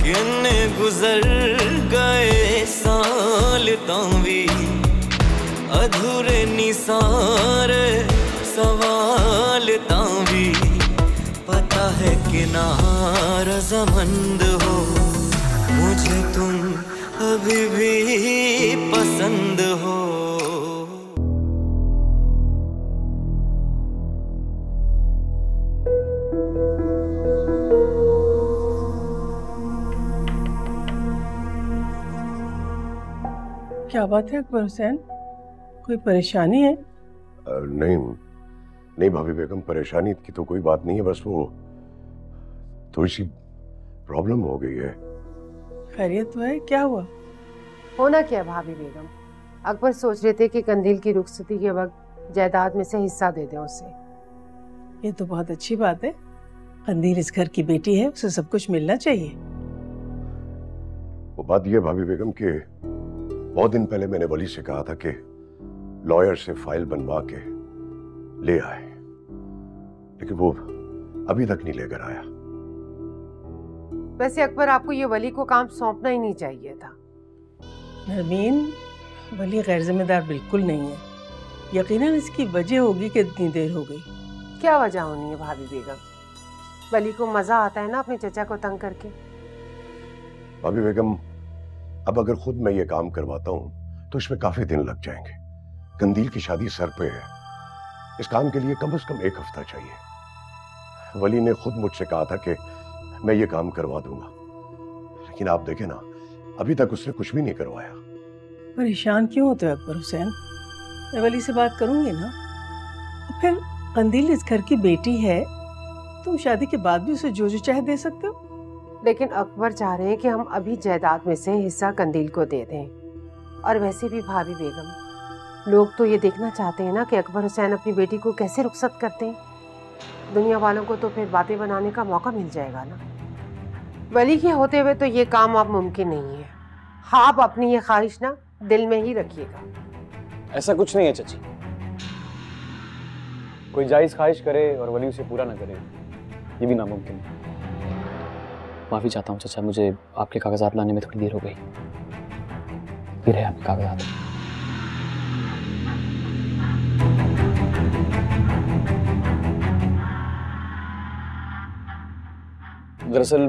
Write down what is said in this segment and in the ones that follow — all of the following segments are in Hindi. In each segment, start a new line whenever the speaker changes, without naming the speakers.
किन्ने गुजर गए साल तावी अधूरे निसारे सवाल तावी पता है कि नारज़मंद हो मुझे तुम अभी भी पसंद हो।
क्या बात है अकबर हुसैन, कोई परेशानी है?
नहीं भाभी बेगम, परेशानी की तो कोई बात नहीं है, बस वो थोड़ी सी प्रॉब्लम हो गई है।
खैरियत तो है, क्या हुआ?
होना क्या है भाभी बेगम, अकबर सोच रहे थे कि कंदील की रुखसती के वक्त जायदाद में से हिस्सा दे दें उसे।
ये तो बहुत अच्छी बात है, कंदील इस घर की बेटी है, उसे सब कुछ मिलना चाहिए।
वो बात ये भाभी बेगम कि बहुत दिन पहले मैंने वली से कहा था कि लॉयर से फाइल बनवा के ले आए, लेकिन वो अभी तक नहीं लेकर आया।
वैसे अकबर आपको ये वली को काम सौंपना ही नहीं चाहिए था।
नरमीन, वली गैर जिम्मेदार बिल्कुल नहीं है, यकीनन इसकी वजह होगी कि इतनी देर हो गई।
क्या वजह होनी है भाभी बेगम, वली को मजा आता है ना अपने चचा को तंग करके।
भाभी बेगम, अब अगर खुद मैं ये काम करवाता हूँ तो इसमें काफी दिन लग जाएंगे। कंदील की शादी सर पे है, इस काम के लिए कम से कम 1 हफ्ता चाहिए। वली ने खुद मुझसे कहा था कि मैं ये काम करवा दूंगा, लेकिन आप देखें ना, अभी तक उसने कुछ भी नहीं करवाया।
परेशान क्यों होते हो अकबर हुसैन, मैं वली से बात करूंगी ना। और फिर कंदील इस घर की बेटी है, तुम शादी के बाद भी उसे जो जो चाहे दे सकते हो।
लेकिन अकबर चाह रहे हैं कि हम अभी जायदाद में से हिस्सा कंदील को दे दें। और वैसे भी भाभी बेगम, लोग तो ये देखना चाहते हैं ना कि अकबर हुसैन अपनी बेटी को कैसे रुखसत करते हैं। दुनिया वालों को तो फिर बातें बनाने का मौका मिल जाएगा ना। वली के होते हुए तो ये काम अब मुमकिन नहीं है। हाँ, आप अपनी ये ख्वाहिश ना दिल में ही रखिएगा।
ऐसा कुछ नहीं है चाची, कोई जायज ख्वाहिश करे और वली उसे पूरा ना करे, ये भी नामुमकिन है। माफी चाहता हूँ चाचा, मुझे आपके कागजात लाने में थोड़ी देर हो गई। ये रहे आपके कागजात। दरअसल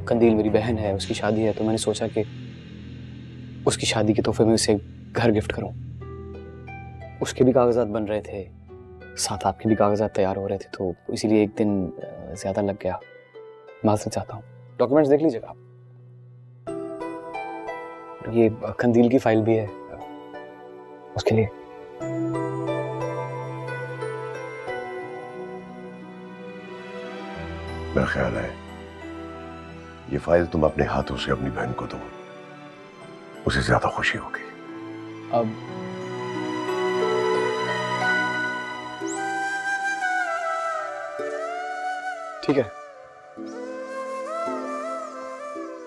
कंदील मेरी बहन है, उसकी शादी है, तो मैंने सोचा कि उसकी शादी के तोहफे में उसे घर गिफ्ट करूं। उसके भी कागजात बन रहे थे, साथ आपके भी कागजात तैयार हो रहे थे, तो इसीलिए एक दिन ज्यादा लग गया। माफ़ी चाहता हूँ। डॉक्यूमेंट्स देख लीजिएगा आप। ये कंदील की फाइल भी है उसके लिए।
मेरा ख्याल है ये फाइल तुम अपने हाथों से अपनी बहन को दो, उसे ज्यादा खुशी होगी।
अब ठीक है,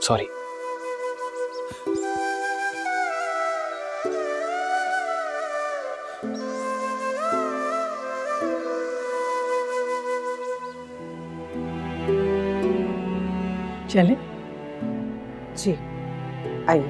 सॉरी।
चले
जी, आइए।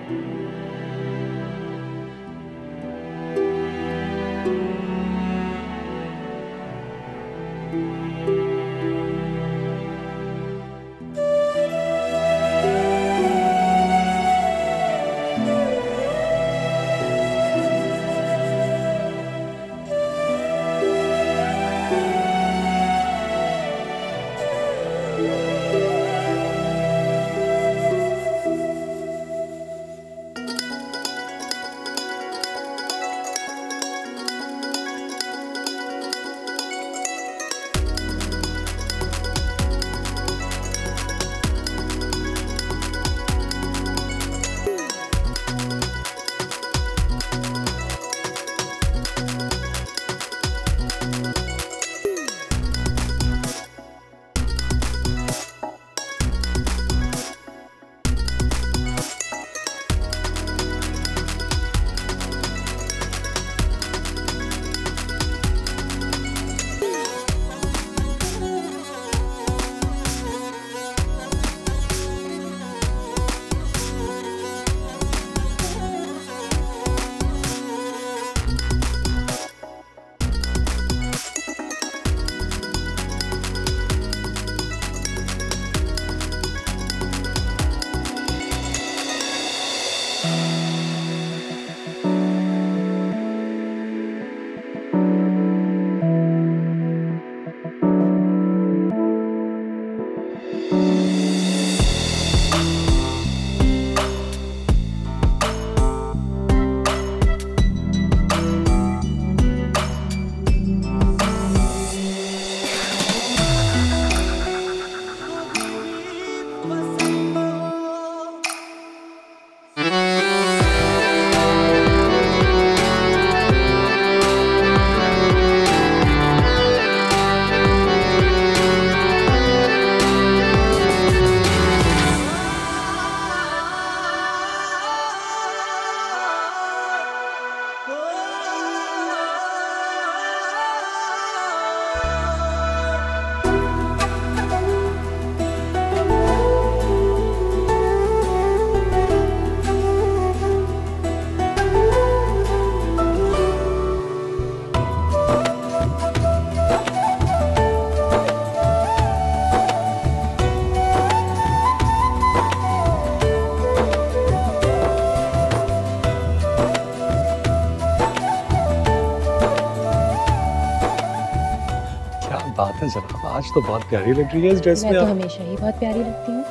बात है जनाब, आज तो बहुत प्यारी लग रही है इस ड्रेस में।
मैं तो हमेशा ही बहुत प्यारी लगती हूँ।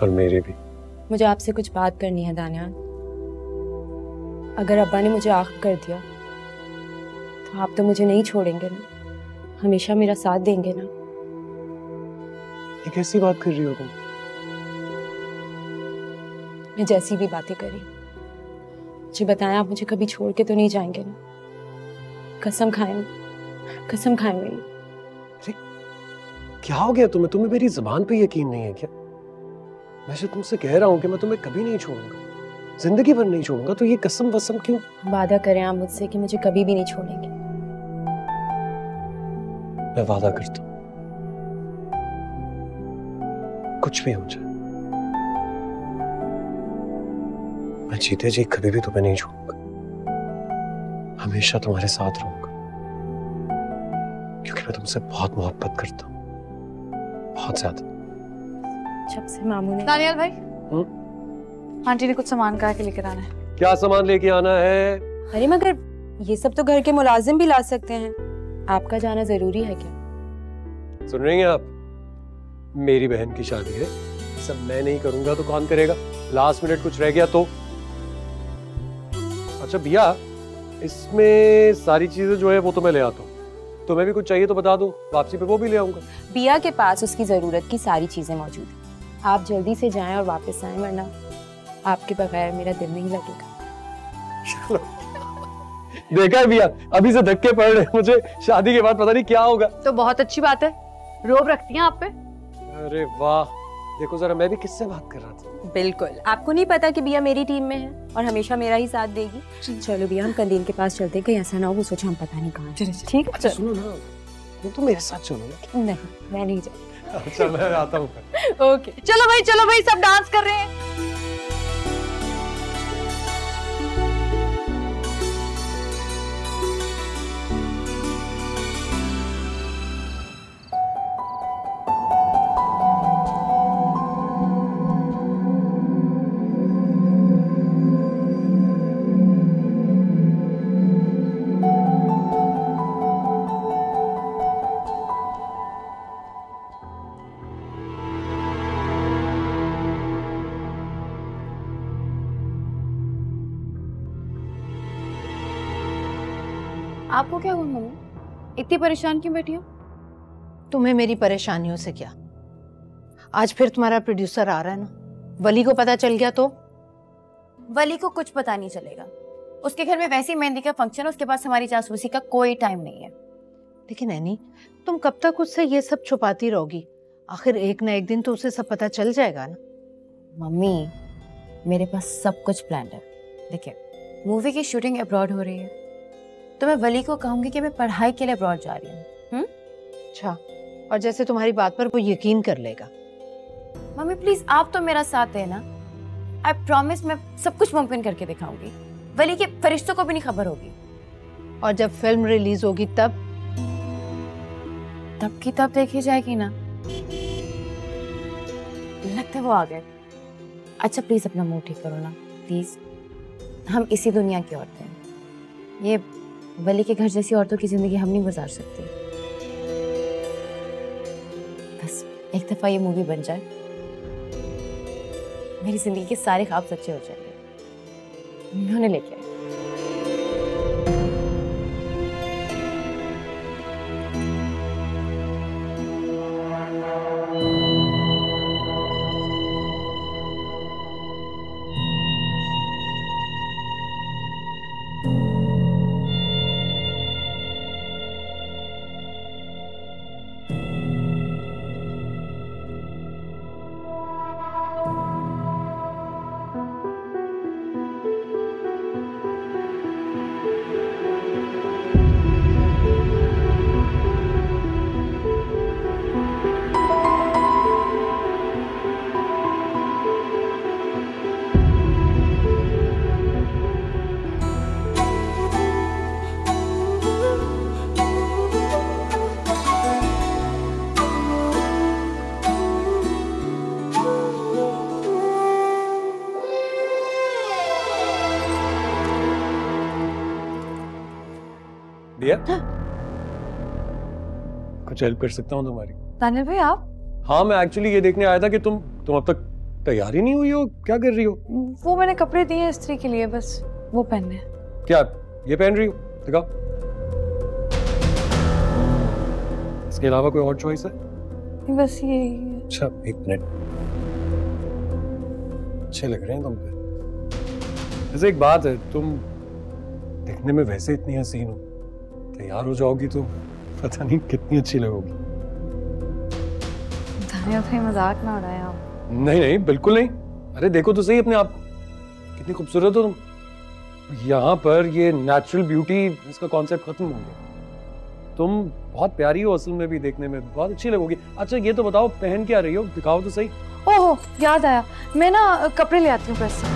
और मेरे भी।
मुझे आपसे कुछ बात करनी है दानियाल। अगर अब्बा ने मुझे आख कर दिया तो आप तो मुझे नहीं छोड़ेंगे ना, हमेशा मेरा साथ देंगे ना?
ये कैसी बात कर रही हो तुम?
मैं जैसी भी बातें करी, मुझे बताएं, आप मुझे कभी छोड़ के तो नहीं जाएंगे ना? कसम खाएं, कसम खाएं मेरी।
क्या हो गया तुम्हें? तुम्हें मेरी जुबान पे यकीन नहीं है क्या? मैं जो तुमसे कह रहा हूँ कि मैं तुम्हें कभी नहीं छोड़ूंगा, जिंदगी भर नहीं छोड़ूंगा, तो ये कसम वसम क्यों?
वादा करें आप मुझसे कि मुझे कभी भी नहीं छोड़ेंगे।
मैं वादा करता हूँ, कुछ भी हो जाए मैं जीते जी कभी भी तुम्हें नहीं छोड़ूंगा, हमेशा तुम्हारे साथ रहूंगा, क्योंकि मैं तुमसे बहुत मोहब्बत करता हूँ, बहुत ज्यादा।
जब से मामू ने।
दानियाल भाई, आंटी ने कुछ सामान कहा कि लेकर आना है।
क्या सामान लेके आना है?
अरे मगर ये सब तो घर के मुलाजिम भी ला सकते हैं, आपका जाना जरूरी है क्या?
सुन रही हैं आप? मेरी बहन की शादी है, सब मैं नहीं करूंगा तो कौन करेगा? लास्ट मिनट कुछ रह गया तो? अच्छा भैया, इसमें सारी चीजें जो है वो तो मैं ले आता हूँ, तुम्हें भी कुछ चाहिए तो बता दो, वापसी पे वो भी ले आऊंगा।
बिया के पास उसकी जरूरत की सारी चीजें मौजूद हैं, आप जल्दी से जाएं और वापस आएं, वरना आपके बगैर मेरा दिल नहीं लगेगा।
देखा है भैया, अभी से धक्के पड़ रहे हैं मुझे, शादी के बाद पता नहीं क्या होगा।
तो बहुत अच्छी बात है, रोब रखती हैं आप पे।
अरे वाह, देखो जरा, मैं भी किससे बात कर रहा था।
बिल्कुल, आपको नहीं पता कि बिया मेरी टीम में है और हमेशा मेरा ही साथ देगी। चलो बिया, हम कंदील के पास चलते हैं, कहीं ऐसा ना हो वो सोचे हम पता नहीं कहाँ हैं। ठीक?
अच्छा सुनो ना, वो तो मेरे साथ चलो ना।
नहीं, मैं नहीं जाऊँ।
अच्छा मैं आता हूँ।
ओके,
चलो भाई, सब डांस कर रहे हैं। आपको क्या हुआ मम्मी? इतनी परेशान क्यों बैठी हो?
तुम्हें मेरी परेशानियों से क्या? आज फिर तुम्हारा प्रोड्यूसर आ रहा है ना, वली को पता चल गया तो?
वली को कुछ पता नहीं चलेगा, उसके घर में वैसी मेहंदी का फंक्शन है, उसके पास हमारी जासूसी का कोई टाइम नहीं है।
लेकिन एनी, तुम कब तक उससे ये सब छुपाती रहोगी? आखिर एक ना एक दिन तो उसे सब पता चल जाएगा ना।
मम्मी, मेरे पास सब कुछ प्लान है। देखिए, मूवी की शूटिंग अब्रॉड हो रही है, तो मैं वली को कहूंगी कि मैं पढ़ाई के लिए अब्रॉड जा रही हूँ।
अच्छा, और जैसे तुम्हारी बात पर वो यकीन कर लेगा।
मम्मी प्लीज, आप तो मेरा साथ देना। आई प्रॉमिस, मैं सब कुछ मुमकिन करके दिखाऊंगी। वली के फरिश्तों को भी नहीं खबर होगी।
और जब फिल्म रिलीज होगी तब
की तब देखी जाएगी ना। लगता है वो आ गए। अच्छा प्लीज अपना मुंह ठीक करो ना प्लीज, हम इसी दुनिया की औरतें हैं, ये वली के घर जैसी औरतों की जिंदगी हम नहीं गुजार सकते। बस एक दफा ये मूवी बन जाए, मेरी जिंदगी के सारे ख्वाब सच्चे हो जाएंगे। उन्होंने लेके आए।
दिया? कुछ हेल्प कर सकता हूँ तुम्हारी?
दानियल भाई आप?
हाँ, मैं एक्चुअली ये देखने आया था कि तुम अब तक तैयार ही नहीं हुई हो, क्या कर रही हो?
वो मैंने कपड़े दिए हैं इस्त्री के लिए, बस वो पहनने।
क्या ये पहन रही हो? दिखाओ। इसके अलावा कोई और चॉइस है?
बस ये।
अच्छा, एक मिनट। अच्छे लग रहे हैं तुम पे। वैसे एक बात है, तुम दिखने में वैसे इतनी हसीन हो, तैयार हो जाओगी तो पता नहीं कितनी अच्छी लगोगी।
दानियल भाई मजाक ना उड़ाएं आप।
नहीं नहीं, बिल्कुल नहीं। अरे देखो तो सही अपने आप, कितनी खूबसूरत हो तुम। यहाँ पर ये नेचुरल ब्यूटी, इसका कॉन्सेप्ट खत्म हो गया। तुम बहुत प्यारी हो असल में भी, देखने में बहुत अच्छी लगोगी। अच्छा ये तो बताओ, पहन क्या रही हो? दिखाओ तो सही।
ओहो, याद आया, मैं ना कपड़े ले आती हूँ प्रेस से।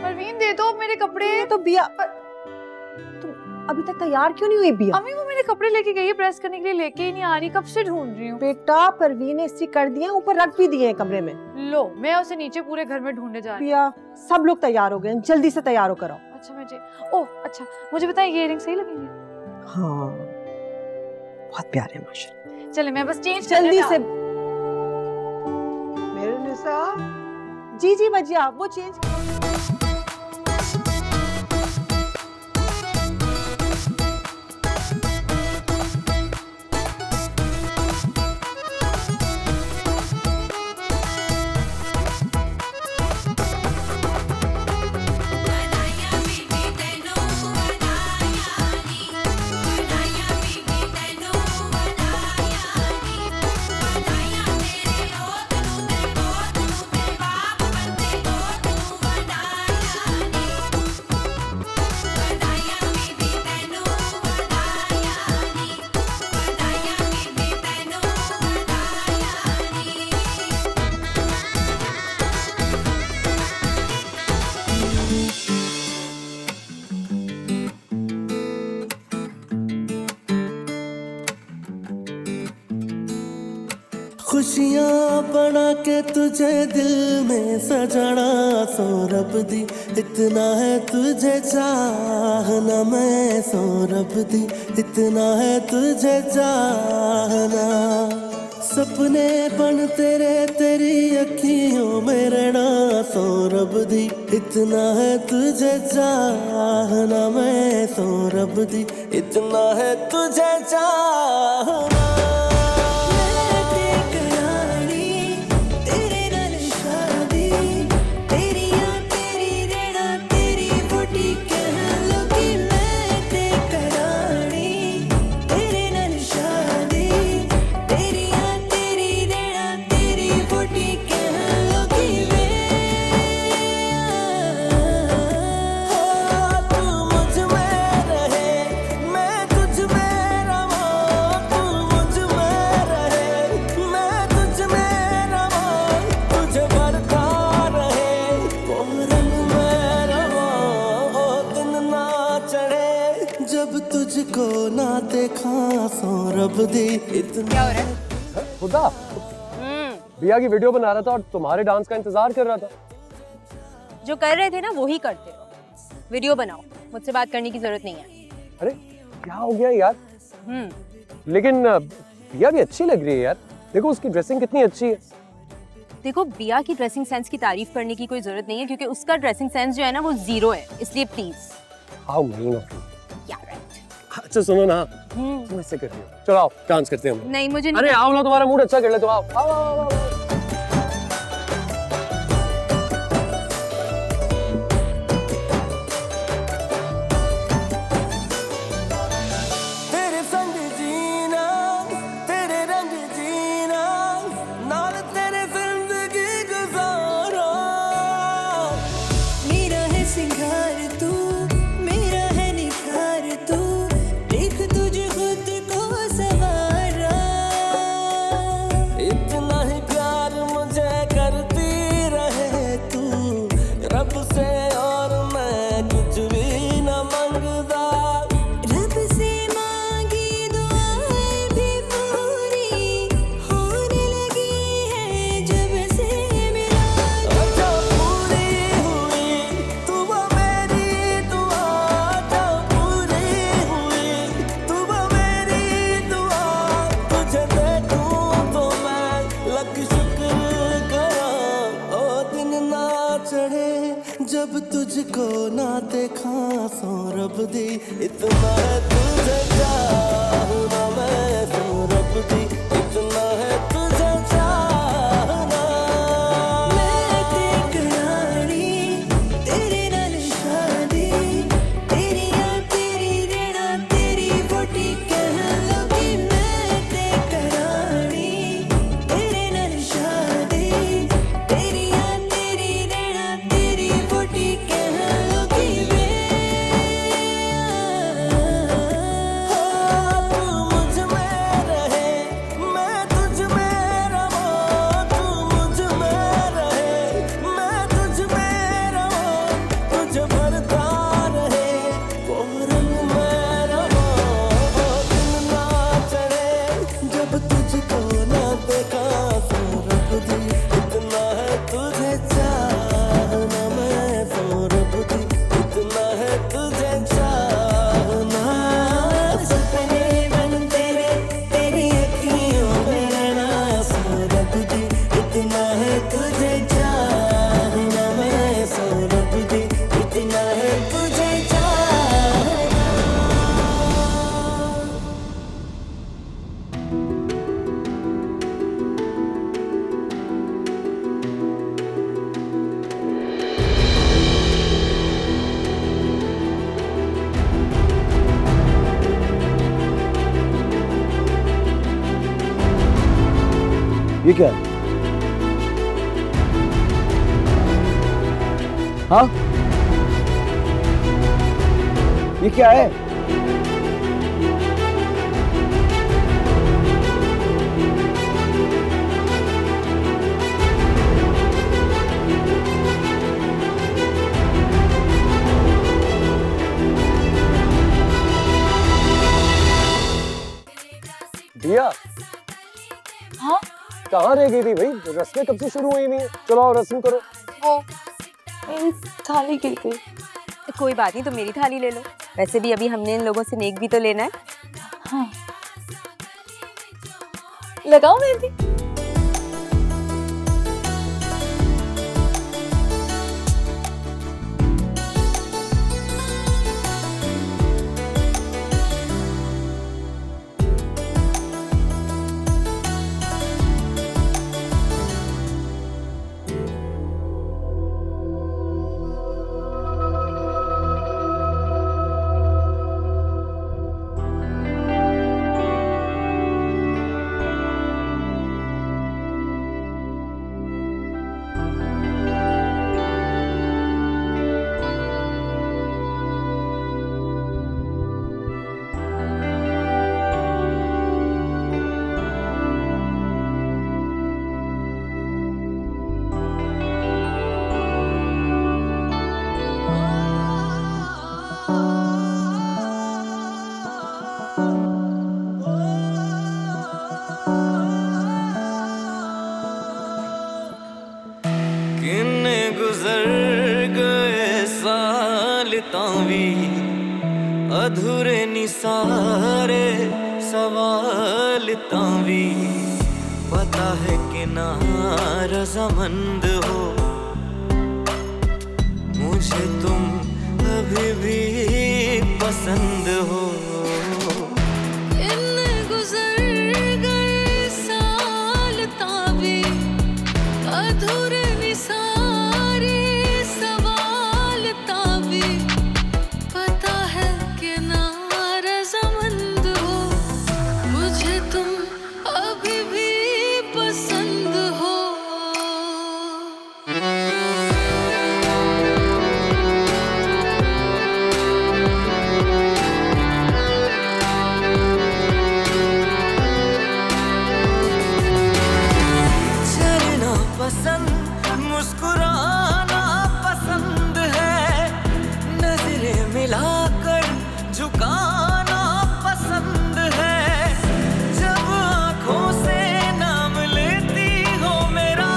परवीन दे दो मेरे कपड़े।
तो बिया, तुम अभी तक तैयार क्यों नहीं हुई बिया?
अम्मी वो मेरे कपड़े लेके गई है प्रेस करने के लिए, लेके ही नहीं आ रही, कब से ढूंढ रही हूँ।
बेटा परवीन ने इस्त्री कर दिए, ऊपर रख भी दिए हैं कमरे में।
लो, मैं उसे नीचे पूरे घर में ढूंढने जा रही हूँ।
बिया, सब लोग तैयार हो गए, जल्दी से तैयार हो कराओ।
अच्छा ओह अच्छा, मुझे बताएं ये इयररिंग सही लगेंगे?
हाँ बहुत प्यारे हैं माशाल्लाह।
चले मैं बस चेंज
जल्दी से। मेरे निसा। जी जी बजिया, वो चेंज।
खुशियाँ बना के तुझे दिल में सजाना सौरभ दी, इतना है तुझे चाहना मैं सौरभ दी, इतना है तुझे चाहना। सपने बन तेरे तेरी अखियों में रहना सौरभ दी, इतना है तुझे चाहना मैं सौरभ दी, इतना है तुझे चाहना। मुझ तुझको ना देखा सौरभ दी इतना।
क्या हो रहा है?
खुदा बिया की वीडियो बना रहा था और तुम्हारे डांस का इंतजार कर रहा था।
जो कर रहे थे ना वो ही करते रहो। वीडियो बनाओ, मुझसे बात करने की जरूरत नहीं है।
अरे क्या हो गया यार? लेकिन बिया भी अच्छी लग रही है यार, देखो उसकी ड्रेसिंग कितनी अच्छी है।
देखो बिया की ड्रेसिंग सेंस की तारीफ करने की कोई जरूरत नहीं है क्योंकि उसका ड्रेसिंग सेंस जो है ना वो जीरो है, इसलिए please.
How mean of you.
या राइट।
अच्छा सुनो ना, तुम ऐसे कर रही हो, चलो आओ डांस करते हैं हम।
नहीं मुझे नहीं।
अरे आओ ना, तुम्हारा मूड अच्छा कर ले तो आओ आओ आओ, आओ, आओ।
तेरे संग जीना तेरे रंग जीना नाल तेरे जिंदगी गुजारा।
मेरा है सिंगार तू, मेरा है निखार तू, देख तुझे खुद को सवारा।
इतना ही प्यार मुझे करती रहे तू रब से और मैं कुछ भी न मांगदा।
रब से मांगी दुआएं भी पूरी होने लगी है जब से मिला।
अच्छा पूरी हुई तू वो मेरी दुआ, अच्छा पूरी हुई तू वो मेरी दुआ। तुझे देखूं तो मैं लग शुक्र करा। ओ दिन ना चढ़े जब तुझको ना देखा सौरभ दी इतना है तुझे चाहना मैं सौरभ दी इतना है तुझे चाहना।
मैं बेकरारी तेरे नाल शादी, तेरी यार तेरी रहना तेरी वोटी कह लगी। मैं बेकरारी तेरे नाल शादी, तेरी यार तेरी रहना तेरी वोटी कह लगी।
तू मुझ में रहे मैं तुझ में रहूं, तू मुझ में रहे मैं तुझ में रहूं। तुझे भरता रहे वो रंग में रहूं। दिन ना चढ़े जब तुझको ना देखा सौरभ दी इतना है तुझे चाहना मैं सौरभ दी इतना है तुझे चाहना।
सपने बन तेरे तेरी अखियों में रहना
सौरभ दी इतना है तुझे चाहना मैं सौरभ दी इतना है तुझे चाहना।
ये क्या है? हाँ ये क्या है? दिया
हाँ
कहाँ रह गई थी भाई? रस्में कब से शुरू हुई नहीं है? चलो आओ रस्म करो।
वो मेरी थाली गिर गई।
कोई बात नहीं, तो मेरी थाली ले लो। वैसे भी अभी हमने इन लोगों से नेक भी तो लेना है।
हाँ लगाओ मेहंदी।
भी अधूरे नी सारे सवाल तावी पता है कि ना रज़ामंद हो मुझे तुम अभी भी पसंद हो इन गुजर गए साल तावी अधूरे नी सारे सवाल तावी पता है कि ना रज़ामंद हो मुझे तुम अभी भी पसंद हो चलना पसंद मुस्कुराना पसंद है नजरें मिलाकर झुकाना पसंद है जब आंखों से नाम लेती हो मेरा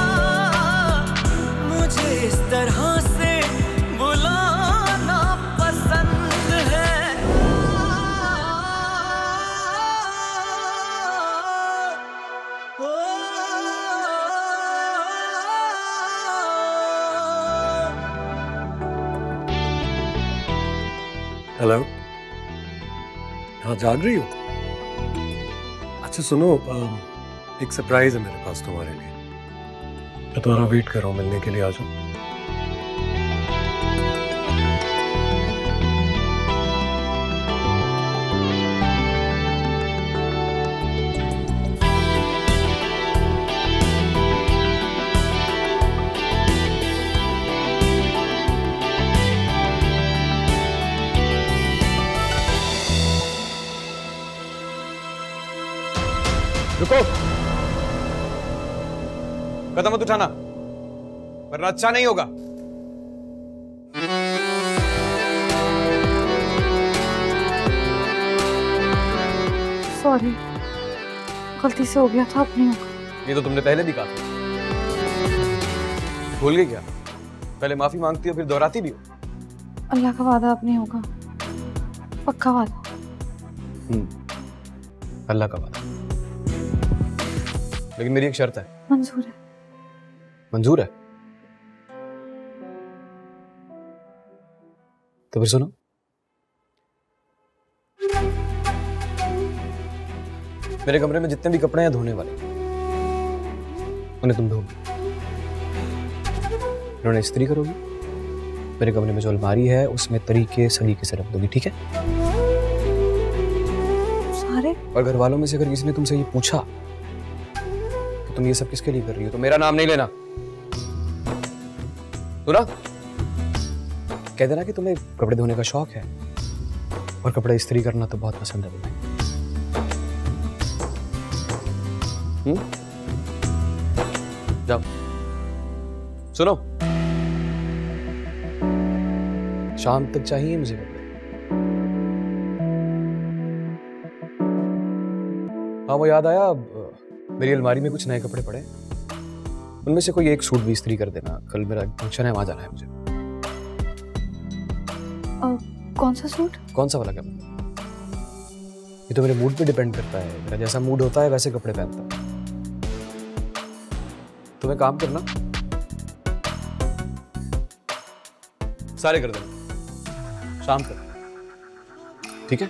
मुझे इस तरह से बुलाना पसंद है
हेलो, हाँ जाग रही हो? अच्छा सुनो, एक सरप्राइज है मेरे पास तुम्हारे लिए। मैं तुम्हारा वेट कर रहा हूँ, मिलने के लिए आ जाओ।
रुको, कदम मत उठाना वरना अच्छा नहीं होगा।
सॉरी, गलती से हो गया था, अब नहीं होगा।
ये तो तुमने पहले भी कहा था। भूल गई क्या? पहले माफी मांगती हो फिर दोहराती भी हो।
अल्लाह का वादा अब नहीं होगा, पक्का वादा।
अल्लाह का वादा। लेकिन मेरी एक शर्त है।
मंजूर है।
मंजूर है? तो फिर सुनो, मेरे कमरे में जितने भी कपड़े हैं धोने वाले उन्हें तुम धोगे, उन्होंने इस्त्री करोगी। मेरे कमरे में जो अलमारी है उसमें तरीके सलीके से रख दोगी, ठीक है?
सारे?
और घर वालों में से अगर किसी ने तुमसे ये पूछा तुम ये सब किसके लिए कर रही हो तो मेरा नाम नहीं लेना। सुना? कह देना कि तुम्हें कपड़े धोने का शौक है और कपड़े इस्त्री करना तो बहुत पसंद है तुम्हें। जाओ। सुनो, शाम तक चाहिए मुझे कपड़े। हाँ वो याद आया, मेरी अलमारी में कुछ नए कपड़े पड़े, उनमें से कोई एक सूट भी इस्त्री कर देना। कल मेरा फंक्शन है, वहां जाना है मुझे।
कौन सा सूट?
कौन सा वाला क्या? ये तो मेरे मूड पे डिपेंड करता है। मेरा जैसा मूड होता है वैसे कपड़े पहनता हूं। तुम्हें काम करना, सारे कर देना शाम तक, ठीक है?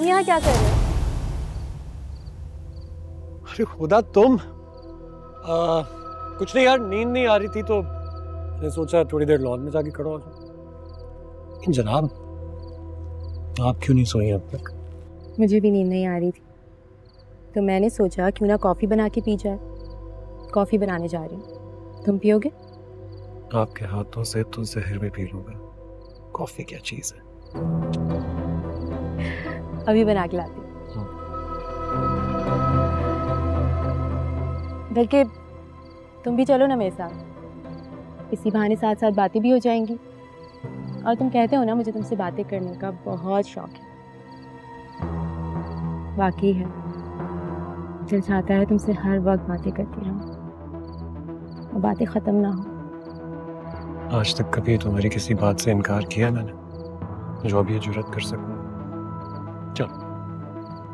यहाँ क्या कर रहे हो?
अरे खुदा, तुम कुछ नहीं यार, नींद नहीं आ रही थी तो मैंने सोचा थोड़ी देर लॉन में जाके खड़ा हो जाऊं। जनाब, आप क्यों नहीं सोई अब तक?
मुझे भी नींद नहीं आ रही थी तो मैंने सोचा क्यों ना कॉफ़ी बना के पी जाए। कॉफ़ी बनाने जा रही हूँ, तुम पियोगे?
आपके हाथों से तो जहर भी पी लूंगा। कॉफी क्या चीज है?
अभी बना के लाती हूँ। बल्कि तुम भी चलो ना मेरे साथ, इसी बहाने साथ साथ बातें भी हो जाएंगी। और तुम कहते हो ना मुझे तुमसे बातें करने का बहुत शौक है। वाकई है, दिल चाहता है तुमसे हर वक्त बातें करती रहूं और बातें खत्म ना हो।
आज तक कभी तुम्हारी किसी बात से इनकार किया मैंने जो अब ये जुर्रत कर सकूं? चलो।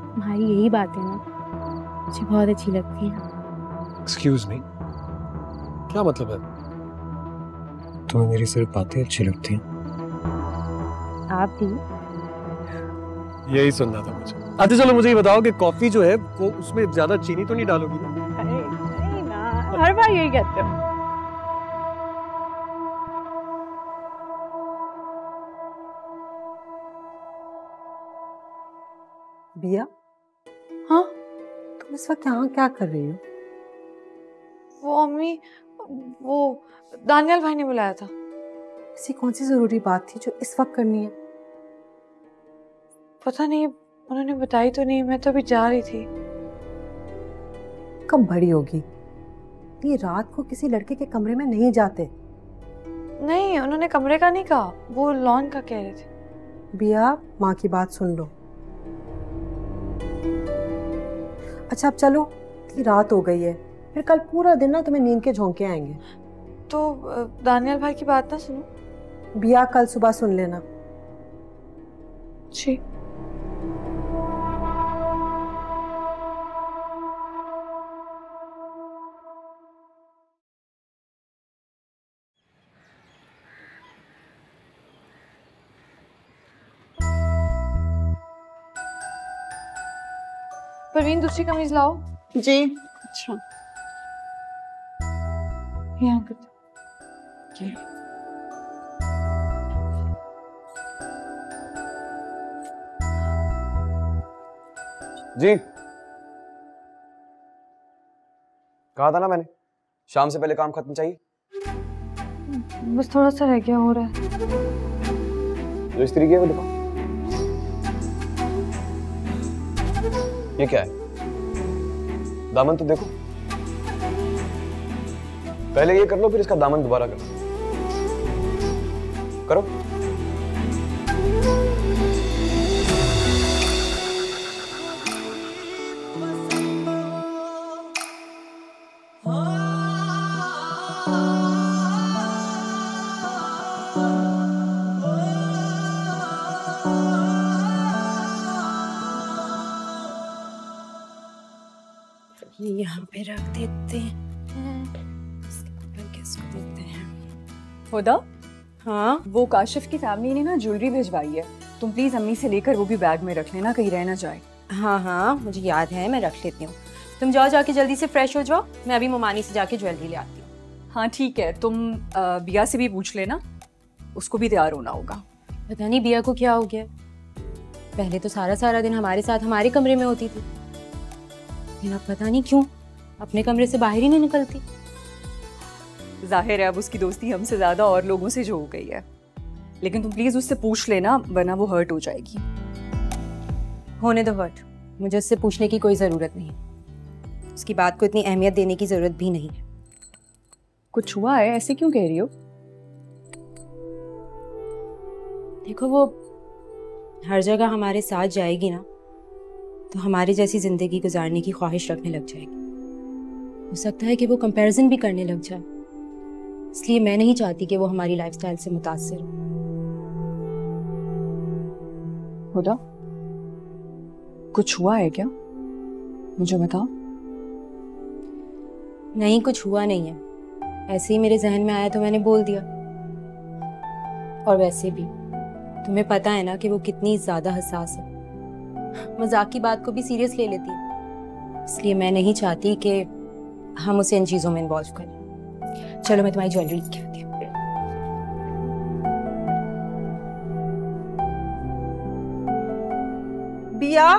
तुम्हारी यही बातें ना मुझे बहुत अच्छी लगती हैं।
एक्सक्यूज मी, क्या मतलब है? तुम्हें मेरी सिर्फ बातें अच्छी लगती हैं?
आप भी?
यही सुनना था मुझे। अच्छा चलो मुझे ये बताओ कि कॉफी जो है वो उसमें ज्यादा चीनी तो नहीं डालोगी ना?
नहीं ना, हर बार यही कहते हो।
बिया,
हाँ
तुम इस वक्त यहाँ क्या कर रही हो?
वो अम्मी, वो दानियल भाई ने बुलाया था।
ऐसी कौन सी जरूरी बात थी जो इस वक्त करनी है?
पता नहीं, उन्होंने बताई तो नहीं, मैं तो अभी जा रही थी।
कब बड़ी होगी? ये रात को किसी लड़के के कमरे में नहीं जाते।
नहीं, उन्होंने कमरे का नहीं कहा, वो लॉन का कह रहे थे।
बिया, माँ की बात सुन लो। अच्छा अब चलो, इतनी रात हो गई है, फिर कल पूरा दिन ना तुम्हें नींद के झोंके आएंगे।
तो दानियल भाई की बात ना सुनो।
बिया, कल सुबह सुन लेना।
जी। परवीन, दूसरी कमीज लाओ।
जी।
अच्छा, यहाँ कर दो।
जी, कहा था ना मैंने, शाम से पहले काम खत्म चाहिए।
बस थोड़ा सा रह गया, हो रहा है।
जो इस तरीके को दिखाओ। ये क्या है? दामन तो देखो। पहले ये कर लो, फिर इसका दामन दोबारा करो। करो।
यहाँ पे रख देते हैं, इसको देते हैं।
हुदा,
हाँ
वो काशिफ की फैमिली ने ना ज्वेलरी भिजवाई है, तुम प्लीज अम्मी से लेकर वो भी बैग में रख लेना, कहीं रह ना जाए।
हाँ हाँ मुझे याद है, मैं रख लेती हूँ। तुम जाओ, जाके जल्दी से फ्रेश हो जाओ, मैं अभी मोमानी से जाके ज्वेलरी ले आती हूँ।
हाँ ठीक है, तुम बिया से भी पूछ लेना, उसको भी तैयार होना होगा।
पता नहीं बिया को क्या हो गया, पहले तो सारा सारा दिन हमारे साथ हमारे कमरे में होती थी, लेकिन अब पता नहीं क्यों अपने कमरे से बाहर ही नहीं निकलती।
जाहिर है अब उसकी दोस्ती हमसे ज्यादा और लोगों से जो हो गई है, लेकिन तुम प्लीज उससे पूछ लेना, वरना वो हर्ट हो जाएगी।
होने दो हर्ट, मुझे उससे पूछने की कोई जरूरत नहीं, उसकी बात को इतनी अहमियत देने की जरूरत भी नहीं है।
कुछ हुआ है, ऐसे क्यों कह रही हो?
देखो, वो हर जगह हमारे साथ जाएगी ना, तो हमारी जैसी जिंदगी गुजारने की ख्वाहिश रखने लग जाएगी। हो सकता है कि वो कंपैरिजन भी करने लग जाए, इसलिए मैं नहीं चाहती कि वो हमारी लाइफस्टाइल से मुतासिर हो।
हुदा, कुछ हुआ है क्या? मुझे बताओ।
नहीं, कुछ हुआ नहीं है, ऐसे ही मेरे जहन में आया तो मैंने बोल दिया। और वैसे भी तुम्हें पता है ना कि वो कितनी ज्यादा हसास है, मजाक की बात को भी सीरियस ले लेती है, इसलिए मैं नहीं चाहती कि हम उसे इन चीजों में इन्वॉल्व करें। चलो मैं तुम्हारी ज्वेलरी लेके आती हूँ।
बिया,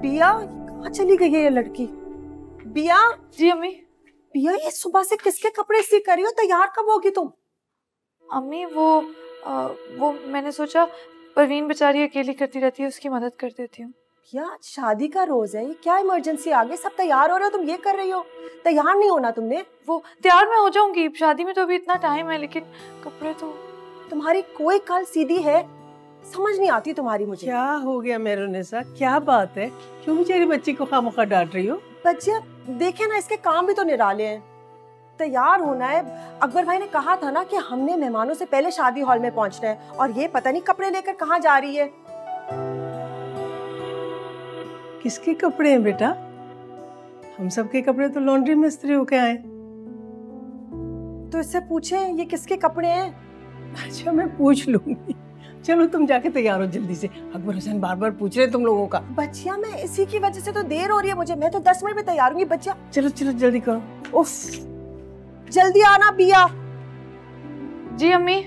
बिया कहाँ चली गई है ये लड़की? बिया।
जी अम्मी।
बिया, ये सुबह से किसके कपड़े सी कर रही हो? तैयार कब होगी तुम?
अम्मी वो मैंने सोचा परवीन बेचारी अकेली करती रहती है, उसकी मदद कर देती हूँ।
बिया, शादी का रोज है, ये क्या इमरजेंसी आ गई? सब तैयार हो रहे हो, तुम ये कर रही हो? तैयार नहीं होना तुमने?
वो तैयार मैं हो जाऊंगी, शादी में तो अभी इतना टाइम है, लेकिन कपड़े तो।
तुम्हारी कोई कल सीधी है? समझ नहीं आती तुम्हारी मुझे।
क्या हो गया मेहरुनिसा, क्या बात है? क्यों बेचारी बच्ची को खामोखा डांट रही हो?
बच्चिया देखे ना, इसके काम भी तो निराले हैं। तैयार होना है, अकबर भाई ने कहा था ना कि हमने मेहमानों से पहले शादी हॉल में पहुंचना है, और ये पता नहीं कपड़े लेकर कहाँ जा रही है।
किसके कपड़े हैं बेटा? हम सबके कपड़े तो लॉन्ड्री में इस्त्री होके आए।
तो इससे पूछे ये किसके कपड़े हैं?
अच्छा मैं पूछ लूंगी। चलो तुम जाके तैयार हो जल्दी से, अकबर हुसैन बार बार पूछ रहे तुम लोगों का।
बच्चिया मैं इसी की वजह से तो देर हो रही है मुझे, मैं तो 10 मिनट में तैयार हूँ बच्चिया।
चलो चलो जल्दी करो।
उफ, जल्दी आना बिया।
जी अम्मी।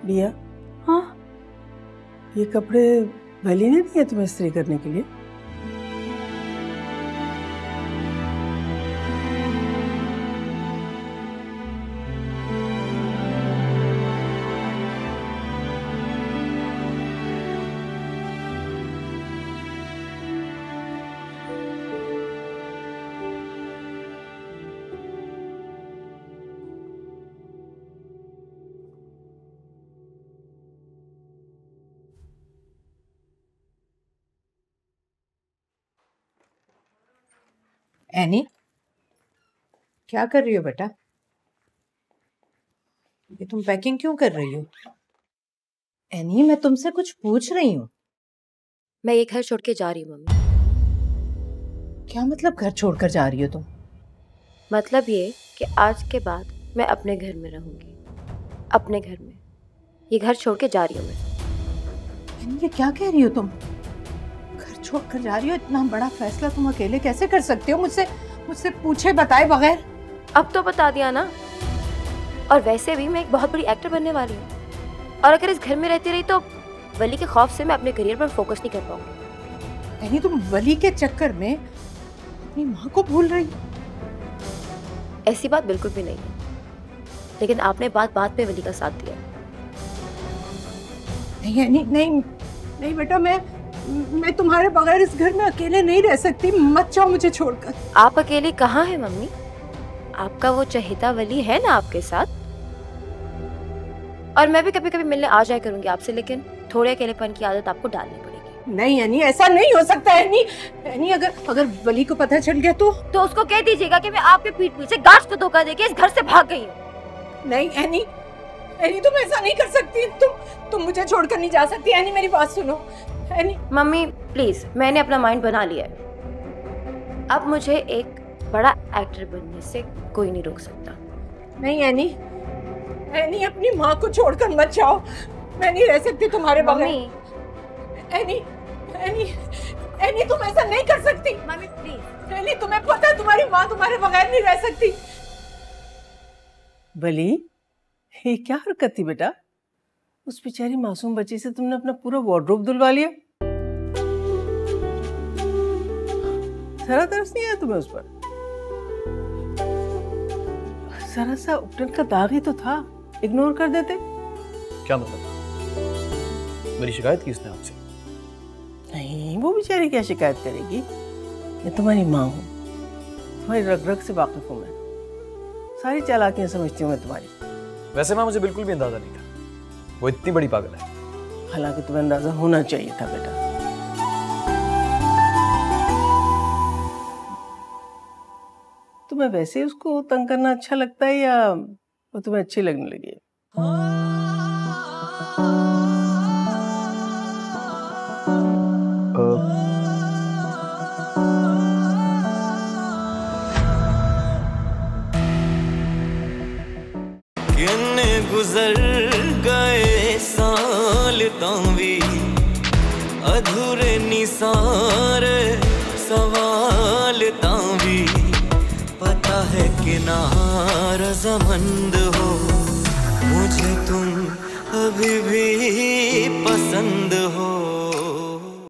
बिया।
हाँ।
ये कपड़े वली ने दिए तुम्हें इस्त्री करने के लिए?
एनी, क्या कर रही हो बेटा? ये तुम पैकिंग क्यों कर रही हो? एनी, मैं तुमसे कुछ पूछ रही हूँ।
मैं ये घर छोड़ के जा रही हूँ मम्मी।
क्या मतलब घर छोड़कर जा रही हो तुम?
मतलब ये कि आज के बाद मैं अपने घर में रहूंगी, अपने घर में। ये घर छोड़ के जा रही हूँ मैं।
एनी, ये क्या कह रही हो तुम? छोड़कर जा रही हो? इतना बड़ा फैसला तुम अकेले कैसे कर सकते हो? मुझसे पूछे बताए बगैर?
अब तो बता दिया ना। और वैसे भी मैं एक बहुत बड़ी एक्टर बनने वाली हूँ, और अगर इस घर में रहती रही तो वली के खौफ से मैं अपने करियर पर फोकस नहीं कर पाऊंगी।
यानी तुम वली के चक्कर में अपनी माँ को भूल रही?
ऐसी बात बिल्कुल भी नहीं है, लेकिन आपने बात पे वली का साथ दिया।
नहीं बेटा, मैं तुम्हारे बगैर इस घर में अकेले नहीं रह सकती। मत जाओ मुझे छोड़कर।
आप अकेली कहाँ हैं मम्मी? आपका वो चहेता वली है ना आपके साथ, और मैं भी कभी कभी मिलने आ जाया करूंगी आपसे, लेकिन थोड़े अकेलेपन की आदत आपको डालनी पड़ेगी।
नहीं एनी, ऐसा नहीं हो सकता। एनी, अगर वली को पता चल गया तो
उसको कह दीजिएगा कि मैं आपके पीठ पीछे गार्ड्स को धोखा देके इस घर से भाग गई हूँ।
नहीं एनी, तुम ऐसा नहीं कर सकती। तुम मुझे छोड़कर नहीं जा सकती। एनी, मेरी बात सुनो। एनी।
मम्मी प्लीज, मैंने अपना माइंड बना लिया है। अब मुझे एक बड़ा एक्टर बनने से कोई नहीं रोक सकता।
नहीं एनी, अपनी माँ को छोड़कर मत जाओ। मैं नहीं रह सकती तुम्हारे बगैर। एनी, तुम ऐसा नहीं कर सकती।
Mummy please.
एनी, तुम्हें पता है तुम्हारी माँ तुम्हारे बगैर नहीं रह सकती।
वली, ये क्या हरकत थी बेटा? उस बेचारी मासूम बच्ची से तुमने अपना पूरा वार्डरोब धुलवा लिया। जरा तरस नहीं आया तुम्हें उस पर? जरा सा उपटन का दाग ही तो था, इग्नोर कर देते।
क्या मतलब? मेरी शिकायत की इसने आपसे?
नहीं, वो बेचारी क्या शिकायत करेगी? मैं तुम्हारी माँ हूँ, तुम्हारी रग रग से वाकिफ हूँ मैं, सारी चालाकियां समझती हूँ मैं तुम्हारी।
वैसे माँ मुझे बिल्कुल भी अंदाजा नहीं था वो इतनी बड़ी पागल है।
हालांकि तुम्हें अंदाजा होना चाहिए था बेटा। तुम्हें वैसे उसको तंग करना अच्छा लगता है या वो तुम्हें अच्छी लगने लगी है?
गुजर गए साल तां भी अधूरे निसार सवाल
रजामंद हो, मुझे तुम अभी भी पसंद